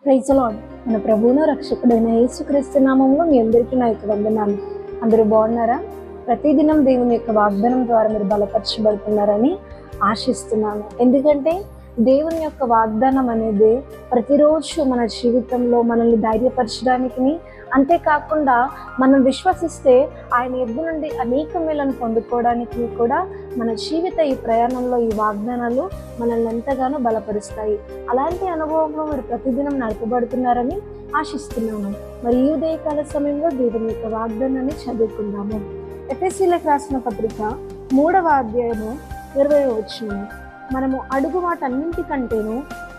Praise the lord. మన ప్రభువును రక్షకుడైన యేసుక్రీస్తు నామంలో మీ అందరికీ నా యొక్క వందనాలు. అందరూ బాగున్నారా? ప్రతిదినం దేవుని యొక్క వాగ్దానం ద్వారా మీరు బలపరచబడుతున్నారని ఆశిస్తున్నాను. ఎందుకంటే దేవుని యొక్క వాగ్దానం అనేది ప్రతిరోజు మన జీవితంలో మనల్ని ధైర్యపరచడానికి, అంతేకాకుండా మనం విశ్వసిస్తే ఆయన యొద్ద నుండి అనేక మేలను పొందుకోవడానికి కూడా మన జీవిత ఈ ప్రయాణంలో ఈ వాగ్దానాలు మనల్ని ఎంతగానో బలపరుస్తాయి. అలాంటి అనుభవంలో మీరు ప్రతిదినం నడపబడుతున్నారని ఆశిస్తున్నాను. మరి ఈ ఉదయకాల సమయంలో దేవుని యొక్క వాగ్దానాన్ని చదువుకుందాము. ఎఫెసీయులకు రాసిన పత్రిక 3వ అధ్యాయము 20వ వచనం. మనము అడుగు వాటన్నింటికంటేనూ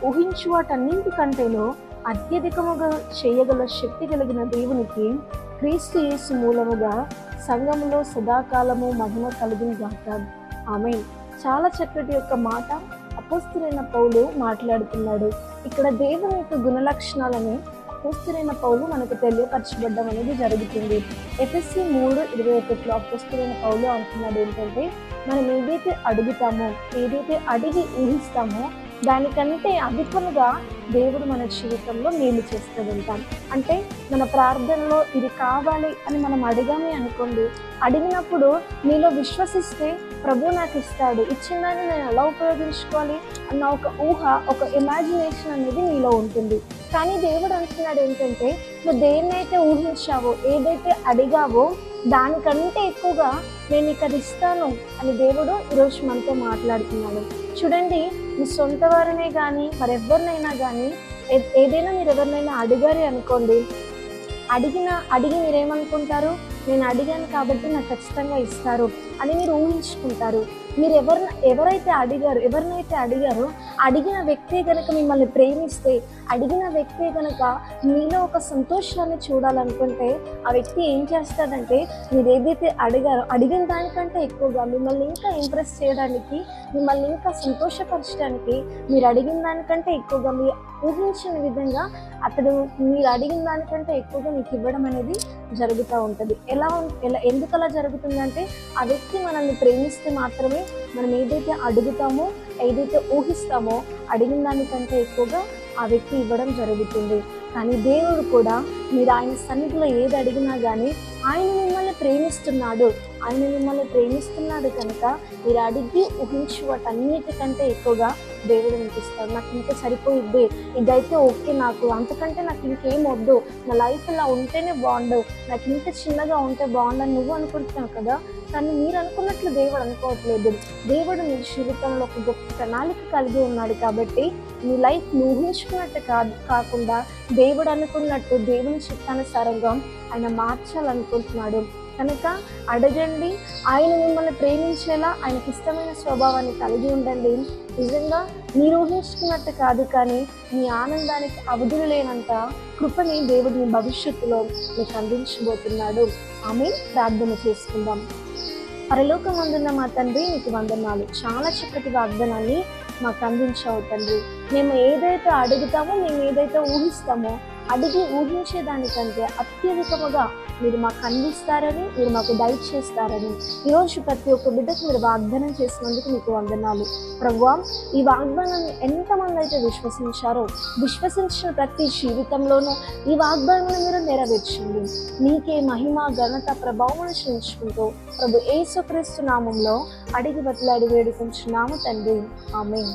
ఊహించు వాటన్నింటికంటేనూ అత్యధికముగా చేయగల శక్తి కలిగిన దేవునికి క్రీస్తు యేసు మూలముగా సంఘములో సదాకాలము మహిమ కలుగును గాక. ఆమేన్. చాలా చక్కటి యొక్క మాట అపోస్తలుడైన పౌలు మాట్లాడుతున్నాడు. ఇక్కడ దేవుని యొక్క గుణలక్షణాలని అపోస్తలుడైన పౌలు మనకు తెలియపరచబడ్డం అనేది జరుగుతుంది. ఎఫెసీ 3:21 అపోస్తలుడైన పౌలు అంటున్నాడు ఏంటంటే, మనం ఏదైతే అడుగుతామో, ఏదైతే అడిగి ఊహిస్తామో దానికంటే అధికముగా దేవుడు మన జీవితంలో మేలు చేస్తాడంటాం. అంటే మన ప్రార్థనలో ఇది కావాలి అని మనం అడిగామే అనుకోండి, అడిగినప్పుడు నీలో విశ్వసిస్తే ప్రభు నాకు ఇస్తాడు, ఇచ్చిన దాన్ని నేను ఎలా ఉపయోగించుకోవాలి అన్న ఒక ఊహ, ఒక ఇమాజినేషన్ అనేది నీలో ఉంటుంది. కానీ దేవుడు అంటున్నాడు ఏంటంటే, నువ్వు దేన్నైతే ఊహించావో, ఏదైతే అడిగావో దానికంటే ఎక్కువగా నేను ఇక్కడ ఇస్తాను అని దేవుడు ఈరోజు మనతో మాట్లాడుతున్నాడు. చూడండి, మీ సొంత వారినే కానీ మరెవరినైనా కానీ ఏదైనా మీరు ఎవరినైనా అడిగారు అనుకోండి, అడిగి మీరేమనుకుంటారు, నేను అడిగాను కాబట్టి నాకు ఖచ్చితంగా ఇస్తారు అని మీరు ఊహించుకుంటారు. మీరు ఎవరైతే అడిగారో అడిగిన వ్యక్తే కనుక మిమ్మల్ని ప్రేమిస్తే, అడిగిన వ్యక్తే కనుక మీలో ఒక సంతోషాన్ని చూడాలనుకుంటే ఆ వ్యక్తి ఏం చేస్తాడంటే, మీరు ఏదైతే అడిగారో అడిగిన దానికంటే ఎక్కువగా మిమ్మల్ని ఇంకా ఇంప్రెస్ చేయడానికి, మిమ్మల్ని ఇంకా సంతోషపరచడానికి, మీరు అడిగిన దానికంటే ఎక్కువగా మీరు ఊహించిన విధంగా అతడు మీరు అడిగిన దానికంటే ఎక్కువగా మీకు ఇవ్వడం అనేది జరుగుతూ ఉంటుంది. ఎందుకు అలా జరుగుతుందంటే, ఆ వ్యక్తి మనల్ని ప్రేమిస్తే మాత్రమే మనం ఏదైతే అడుగుతామో, ఏదైతే ఊహిస్తామో అడిగిన దానికంటే ఎక్కువగా ఆ వ్యక్తి ఇవ్వడం జరుగుతుంది. కానీ దేవుడు కూడా మీరు ఆయన సన్నిధిలో ఏది అడిగినా కానీ ఆయన మిమ్మల్ని ప్రేమిస్తున్నాడు కనుక మీరు అడిగి ఊహించు వాటన్నిటికంటే ఎక్కువగా దేవుడు మీకు ఇస్తాడు. నాకు ఇంకా సరిపోయిద్ది, ఇదైతే ఓకే, నాకు అంతకంటే నాకు ఇంకేం వద్దు, నా లైఫ్ ఇలా ఉంటేనే బాగుండు, నాకు ఇంత చిన్నగా ఉంటే బాగుండని నువ్వు అనుకుంటున్నావు కదా. కానీ మీరు అనుకున్నట్లు దేవుడు అనుకోవట్లేదు. దేవుడు మీ జీవితంలో ఒక గొప్ప ప్రణాళిక కలిగి ఉన్నాడు. కాబట్టి మీ లైఫ్ ఊహించుకున్నట్టు కాకుండా దేవుడు అనుకున్నట్టు దేవుని చిత్తానుసారంగా ఆయన మార్చాలనుకుంటున్నాడు. కనుక అడగండి, ఆయన మిమ్మల్ని ప్రేమించేలా ఆయనకి ఇష్టమైన స్వభావాన్ని కలిగి ఉండండి. నిజంగా మీరు ఊహించుకున్నట్టు కాదు, కానీ మీ ఆనందానికి అవధులు లేనంత కృపని దేవుడు మీ భవిష్యత్తులో మీకు అందించబోతున్నాడు. ఆమేన్. ప్రార్థన చేసుకుందాం. పరలోకమందున్న మా తండ్రి, నీకు వందనాలు. చాలా చక్కటి వాగ్దానాన్ని మాకు అందించావు తండ్రి. మేము ఏదైతే అడుగుతామో, మేము ఏదైతే ఊహిస్తామో, అడిగి ఊహించేదానికంటే అత్యధికముగా మీరు మాకు అందిస్తారని, మీరు మాకు దయచేస్తారని ఈరోజు ప్రతి ఒక్క బిడ్డకు మీరు వాగ్దానం చేసినందుకు మీకు వందనాలు ప్రభువా. ఈ వాగ్దానాన్ని ఎంతమంది అయితే విశ్వసించిన ప్రతి జీవితంలోనూ ఈ వాగ్దానాన్ని మీరు నెరవేర్చండి. నీకే మహిమ, ఘనత, ప్రభావం చెల్లించుకుంటూ ప్రభు యేసుక్రీస్తు నామంలో అడిగి బతిలాడి వేడుకుంటున్నాము తండ్రి. ఆమేన్.